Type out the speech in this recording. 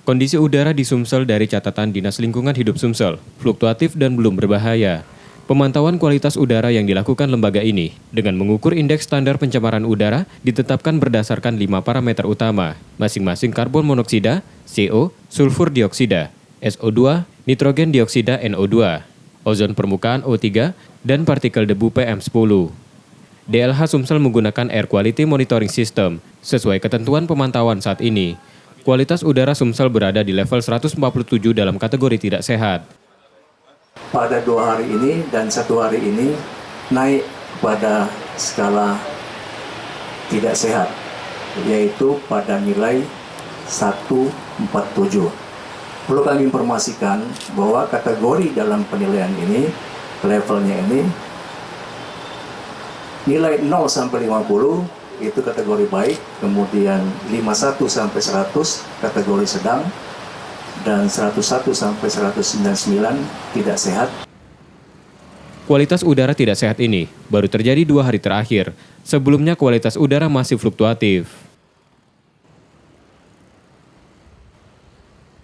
Kondisi udara di Sumsel dari catatan Dinas Lingkungan Hidup Sumsel, fluktuatif dan belum berbahaya. Pemantauan kualitas udara yang dilakukan lembaga ini dengan mengukur indeks standar pencemaran udara ditetapkan berdasarkan 5 parameter utama, masing-masing karbon monoksida, CO, sulfur dioksida, SO2, nitrogen dioksida NO2, ozon permukaan O3, dan partikel debu PM10. DLH Sumsel menggunakan Air Quality Monitoring System sesuai ketentuan pemantauan saat ini. Kualitas udara Sumsel berada di level 147 dalam kategori tidak sehat. Pada 2 hari ini dan 1 hari ini naik pada skala tidak sehat, yaitu pada nilai 147. Perlu kami informasikan bahwa kategori dalam penilaian ini, levelnya ini, nilai 0 sampai 50 itu kategori baik, kemudian 51 sampai 100 kategori sedang, dan 101 sampai 199 tidak sehat. Kualitas udara tidak sehat ini baru terjadi 2 hari terakhir. Sebelumnya kualitas udara masih fluktuatif.